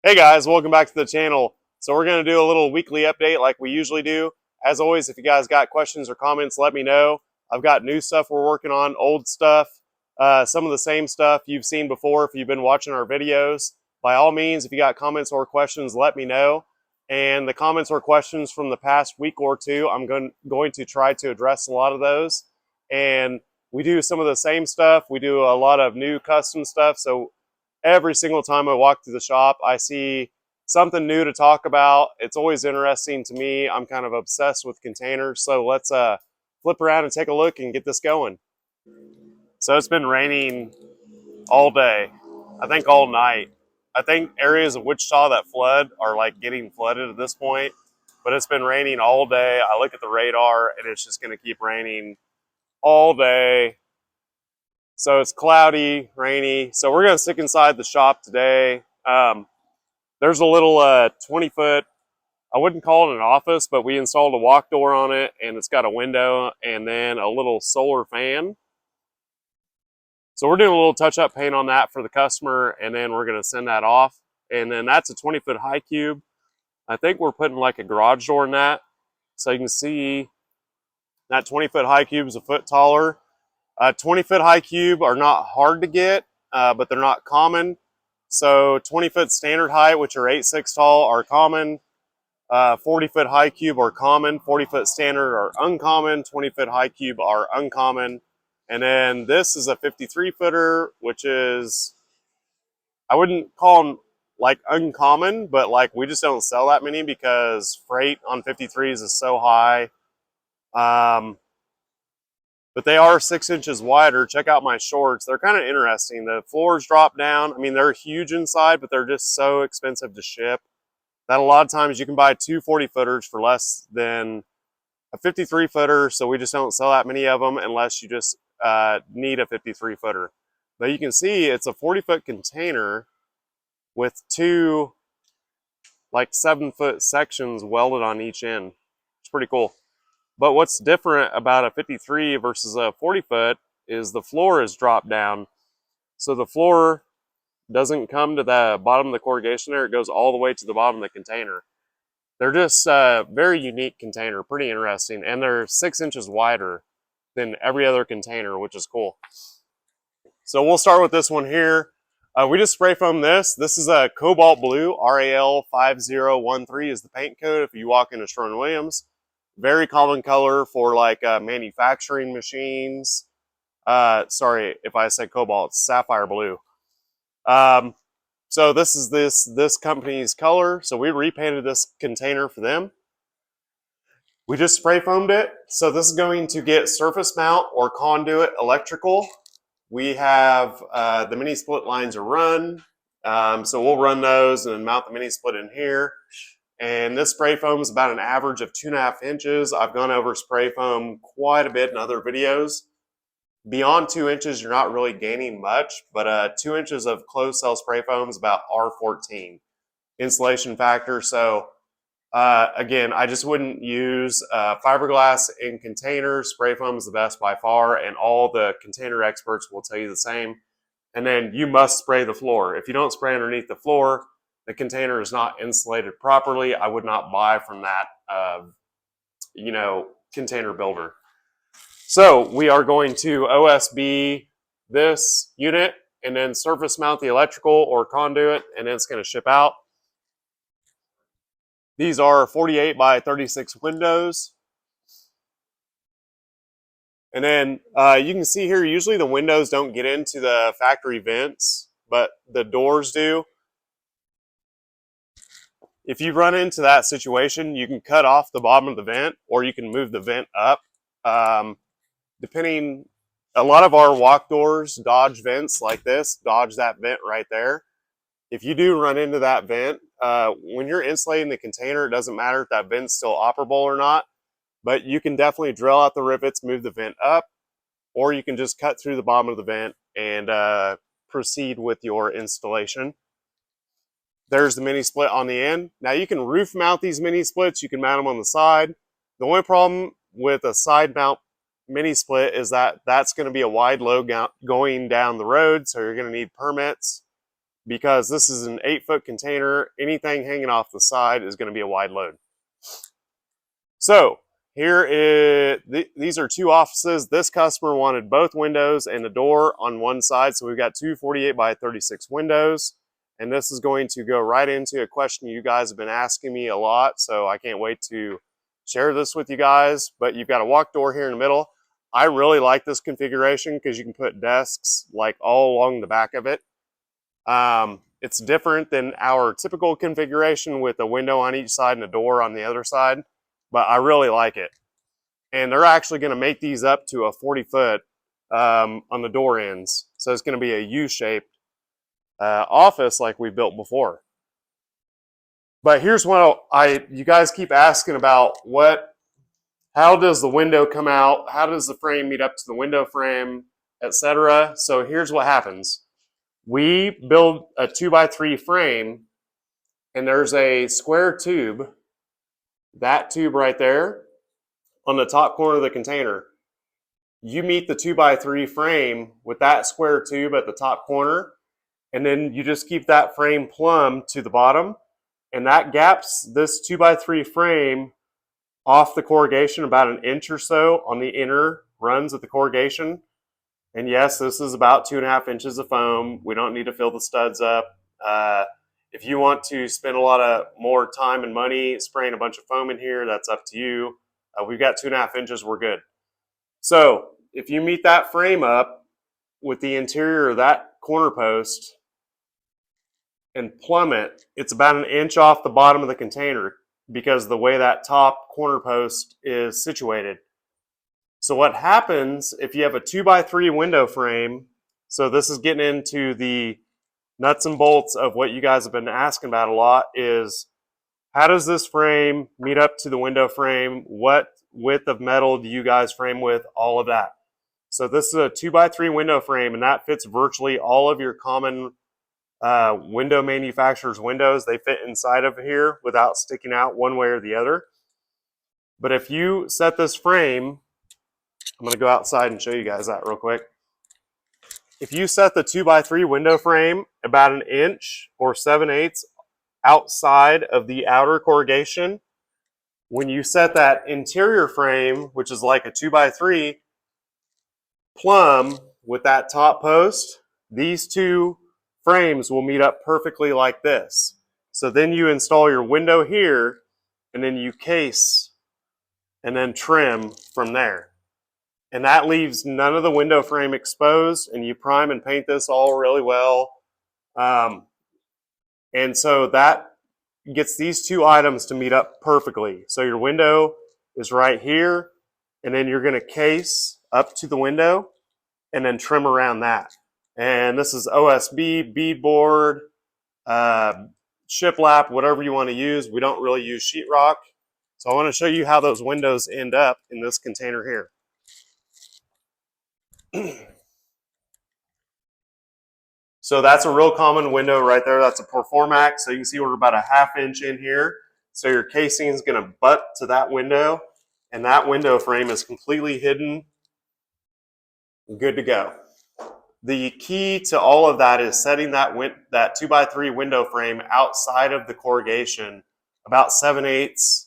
Hey guys, welcome back to the channel. So we're going to do a little weekly update like we usually do. As always, if you guys got questions or comments, let me know. I've got new stuff we're working on, old stuff, some of the same stuff you've seen before if you've been watching our videos. By all means, if you got comments or questions, let me know. And the comments or questions from the past week or two, I'm going to try to address a lot of those. And we do some of the same stuff. We do a lot of new custom stuff. So every single time I walk through the shop, I see something new to talk about. It's always interesting to me. I'm kind of obsessed with containers. So let's flip around and take a look and get this going. So it's been raining all day. I think all night. I think areas of Wichita that flood are like getting flooded at this point, but it's been raining all day. I look at the radar and it's just going to keep raining all day. So it's cloudy, rainy. So we're going to stick inside the shop today. There's a little 20-foot, I wouldn't call it an office, but we installed a walk door on it, and it's got a window and then a little solar fan. So we're doing a little touch-up paint on that for the customer, and then we're going to send that off. And then that's a 20-foot high cube. I think we're putting like a garage door in that. So you can see that 20-foot high cube is a foot taller. 20-foot high cube are not hard to get, but they're not common. So 20-foot standard height, which are 8'6" tall, are common. 40-foot high cube are common. 40-foot standard are uncommon. 20-foot high cube are uncommon. And then this is a 53-footer, which is, I wouldn't call them like uncommon, but like we just don't sell that many because freight on 53s is so high. But they are 6 inches wider. Check out my shorts. They're kind of interesting. The floors drop down. I mean, they're huge inside, but they're just so expensive to ship that a lot of times you can buy two 40-footers for less than a 53-footer. So we just don't sell that many of them unless you just need a 53-footer. But you can see it's a 40-foot container with two like 7-foot sections welded on each end. It's pretty cool. But what's different about a 53 versus a 40-foot is the floor is dropped down. So the floor doesn't come to the bottom of the corrugation there. It goes all the way to the bottom of the container. They're just a very unique container, pretty interesting. And they're 6 inches wider than every other container, which is cool. So we'll start with this one here. We just spray foam this. This is a cobalt blue, RAL 5013 is the paint code if you walk into Sherwin-Williams. Very common color for like manufacturing machines. Sorry if I said cobalt, it's sapphire blue. So this is this company's color. So we repainted this container for them. We just spray foamed it. So this is going to get surface mount or conduit electrical. We have the mini split lines are run. So we'll run those and mount the mini split in here. And this spray foam is about an average of 2.5 inches. I've gone over spray foam quite a bit in other videos. Beyond 2 inches, you're not really gaining much, but 2 inches of closed cell spray foam is about R14 insulation factor. So again, I just wouldn't use fiberglass in containers. Spray foam is the best by far, and all the container experts will tell you the same. And then you must spray the floor. If you don't spray underneath the floor, the container is not insulated properly. I would not buy from that, container builder. So we are going to OSB this unit and then surface mount the electrical or conduit, and then it's going to ship out. These are 48 by 36 windows. And then you can see here, usually the windows don't get into the factory vents, but the doors do. If you run into that situation, you can cut off the bottom of the vent or you can move the vent up. Depending, a lot of our walk doors dodge vents like this, dodge that vent right there. If you do run into that vent, when you're insulating the container, it doesn't matter if that vent's still operable or not, but you can definitely drill out the rivets, move the vent up, or you can just cut through the bottom of the vent and proceed with your installation. There's the mini split on the end. Now you can roof mount these mini splits. You can mount them on the side. The only problem with a side mount mini split is that that's going to be a wide load going down the road, so you're going to need permits. because this is an 8-foot container. Anything hanging off the side is going to be a wide load. So here is, these are two offices. This customer wanted both windows and a door on one side. So we've got two 48 by 36 windows. And this is going to go right into a question you guys have been asking me a lot. So I can't wait to share this with you guys. But you've got a walk door here in the middle. I really like this configuration because you can put desks like all along the back of it. It's different than our typical configuration with a window on each side and a door on the other side, but I really like it. And they're actually going to make these up to a 40-foot on the door ends. So it's going to be a U-shaped office like we built before. But here's what you guys keep asking about: how does the window come out? How does the frame meet up to the window frame, etc.? So here's what happens. We build a 2x3 frame, and there's a square tube, that tube right there, on the top corner of the container. You meet the 2x3 frame with that square tube at the top corner, and then you just keep that frame plumb to the bottom, and that gaps this 2x3 frame off the corrugation about an inch or so on the inner runs of the corrugation. And yes, this is about 2.5 inches of foam. We don't need to fill the studs up. If you want to spend a lot of more time and money spraying a bunch of foam in here, that's up to you. We've got 2.5 inches, we're good. So if you meet that frame up with the interior of that corner post and plumb it, it's about an inch off the bottom of the container because of the way that top corner post is situated. So what happens if you have a 2x3 window frame? So this is getting into the nuts and bolts of what you guys have been asking about a lot, is how does this frame meet up to the window frame? What width of metal do you guys frame with? All of that. So this is a 2x3 window frame, and that fits virtually all of your common window manufacturers' windows. They fit inside of here without sticking out one way or the other. But if you set this frame, I'm going to go outside and show you guys that real quick. If you set the 2x3 window frame about an inch or 7/8 outside of the outer corrugation, when you set that interior frame, which is like a 2x3, plumb with that top post, these two frames will meet up perfectly like this. So then you install your window here, and then you case and then trim from there. And that leaves none of the window frame exposed, and you prime and paint this all really well. And so that gets these two items to meet up perfectly. So your window is right here, and then you're going to case up to the window and then trim around that. And this is OSB, beadboard, shiplap, whatever you want to use. We don't really use sheetrock. So I want to show you how those windows end up in this container here. So that's a real common window right there. That's a Performax. So you can see we're about a 1/2 inch in here. So your casing is going to butt to that window, and that window frame is completely hidden. Good to go. The key to all of that is setting that 2x3 window frame outside of the corrugation about 7/8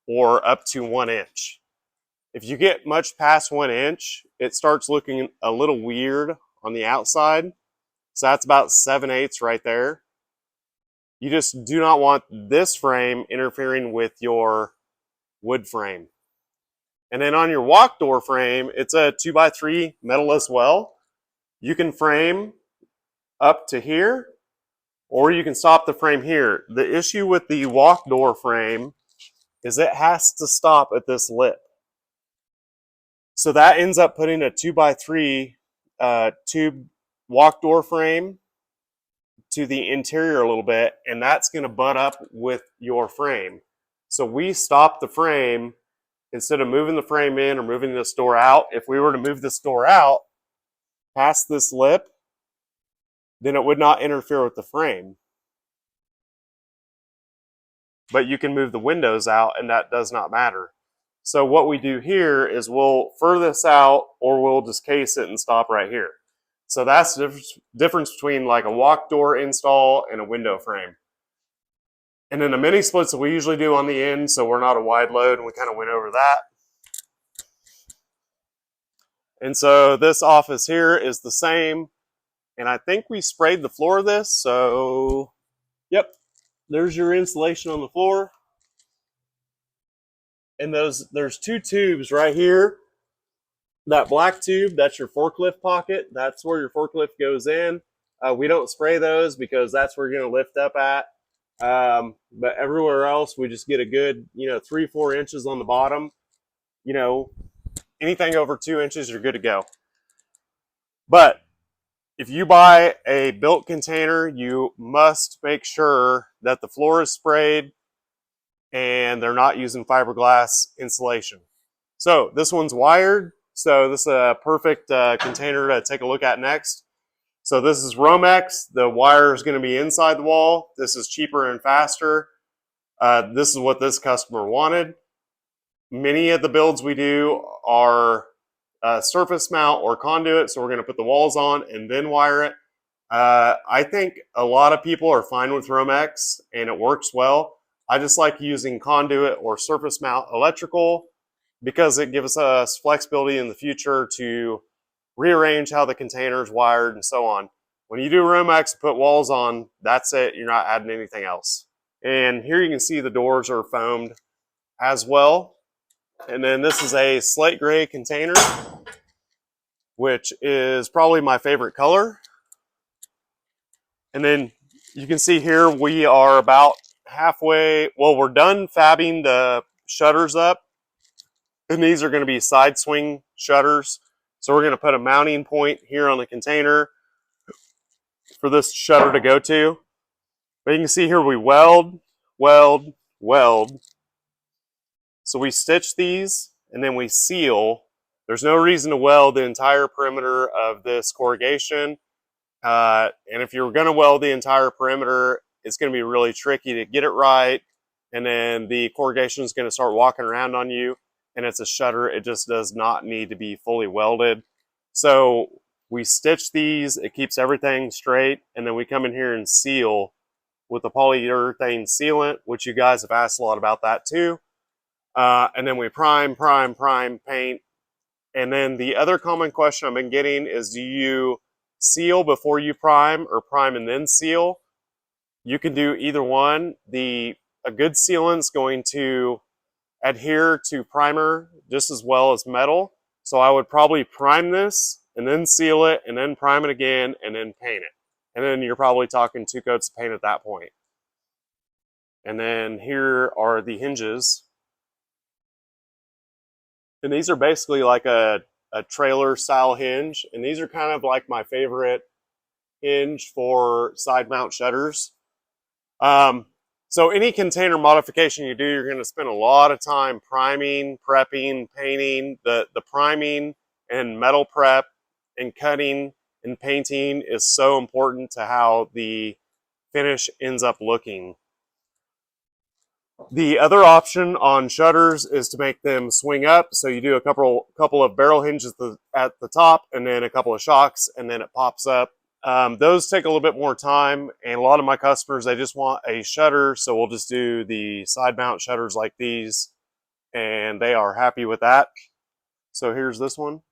or up to 1 inch. If you get much past 1 inch, it starts looking a little weird on the outside. So that's about 7/8 right there. You just do not want this frame interfering with your wood frame. And then on your walk door frame, it's a 2x3 metal as well. You can frame up to here, or you can stop the frame here. The issue with the walk door frame is it has to stop at this lip. So that ends up putting a 2x3 tube walk door frame to the interior a little bit, and that's going to butt up with your frame. So we stop the frame instead of moving the frame in or moving this door out. If we were to move this door out past this lip, then it would not interfere with the frame. But you can move the windows out, and that does not matter. So what we do here is we'll fur this out, or we'll just case it and stop right here. So that's the difference between like a walk door install and a window frame. And then the mini splits that we usually do on the end, so we're not a wide load, and we kind of went over that. And so this office here is the same, and I think we sprayed the floor of this, so yep, there's your insulation on the floor. And there's two tubes right here. That black tube, that's your forklift pocket. That's where your forklift goes in. We don't spray those because that's where you're going to lift up at. But everywhere else, we just get a good, 3-4 inches on the bottom. Anything over 2 inches, you're good to go. But if you buy a built container, you must make sure that the floor is sprayed and they're not using fiberglass insulation. So this one's wired. So this is a perfect container to take a look at next. So this is Romex. The wire is going to be inside the wall. This is cheaper and faster. This is what this customer wanted. Many of the builds we do are surface mount or conduit. So we're going to put the walls on and then wire it. I think a lot of people are fine with Romex and it works well. I just like using conduit or surface mount electrical because it gives us flexibility in the future to rearrange how the container is wired and so on. When you do Romex and put walls on, that's it. You're not adding anything else. And here you can see the doors are foamed as well. And then this is a slate gray container, which is probably my favorite color. And then you can see here we are about halfway. Well, we're done fabbing the shutters up. And these are going to be side swing shutters. So we're going to put a mounting point here on the container for this shutter to go to. But you can see here we weld. So we stitch these and then we seal. There's no reason to weld the entire perimeter of this corrugation. And if you're going to weld the entire perimeter, it's going to be really tricky to get it right. And then the corrugation is going to start walking around on you. And it's a shutter. It just does not need to be fully welded. So we stitch these. It keeps everything straight. And then we come in here and seal with the polyurethane sealant, which you guys have asked a lot about that too. And then we prime, paint. And then the other common question I've been getting is, do you seal before you prime or prime and then seal? You can do either one. A good sealant is going to adhere to primer just as well as metal. So I would probably prime this and then seal it and then prime it again and then paint it. And then you're probably talking 2 coats of paint at that point. And then here are the hinges. And these are basically like a trailer style hinge. And these are kind of like my favorite hinge for side mount shutters. So any container modification you do, you're going to spend a lot of time priming, prepping, painting. The priming and metal prep and cutting and painting is so important to how the finish ends up looking. The other option on shutters is to make them swing up. So you do a couple of barrel hinges at the top and then a couple of shocks and then it pops up. Those take a little bit more time, and a lot of my customers, they just want a shutter, so we'll just do the side mount shutters like these, and they are happy with that. So here's this one.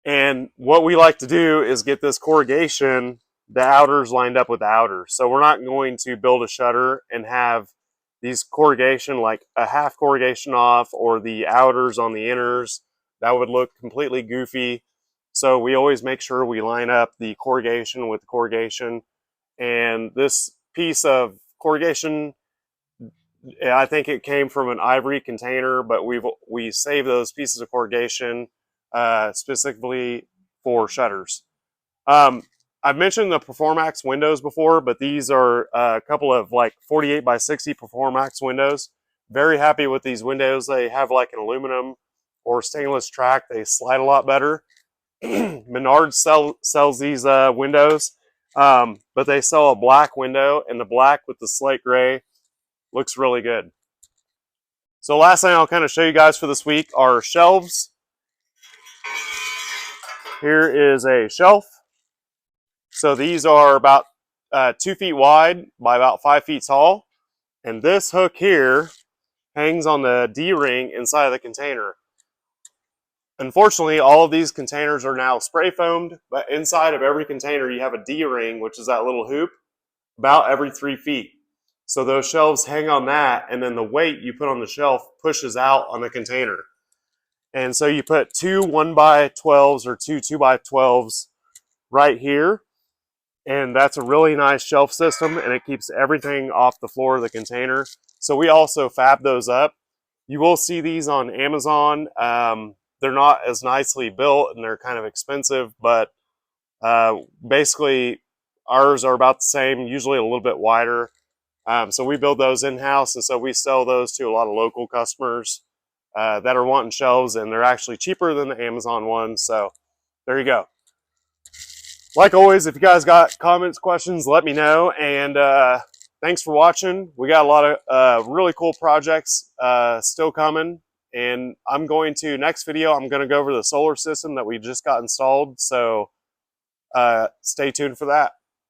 And what we like to do is get this corrugation, the outers lined up with the outers. So we're not going to build a shutter and have these corrugation, like a half corrugation off or the outers on the inners. That would look completely goofy. So we always make sure we line up the corrugation with the corrugation. And this piece of corrugation, I think it came from an ivory container, but we save those pieces of corrugation specifically for shutters. I've mentioned the Performax windows before, but these are a couple of like 48 by 60 Performax windows. Very happy with these windows. They have like an aluminum or stainless track. They slide a lot better. Menards sells these windows, but they sell a black window, and the black with the slate gray looks really good. So last thing I'll kind of show you guys for this week are shelves. Here is a shelf. So these are about 2 feet wide by about 5 feet tall. And this hook here hangs on the D-ring inside of the container. Unfortunately, all of these containers are now spray foamed, but inside of every container you have a D-ring, which is that little hoop, about every 3 feet. So those shelves hang on that, and then the weight you put on the shelf pushes out on the container. And so you put 2 1x12s or 2 2x12s right here, and that's a really nice shelf system, and it keeps everything off the floor of the container. So we also fab those up. You will see these on Amazon. They're not as nicely built and they're kind of expensive, but basically ours are about the same, usually a little bit wider. So we build those in-house, and so we sell those to a lot of local customers that are wanting shelves, and they're actually cheaper than the Amazon ones. So there you go. Like always, if you guys got comments, questions, let me know. And thanks for watching. We got a lot of really cool projects still coming. And I'm going to, next video, I'm going to go over the solar system that we just got installed. So stay tuned for that.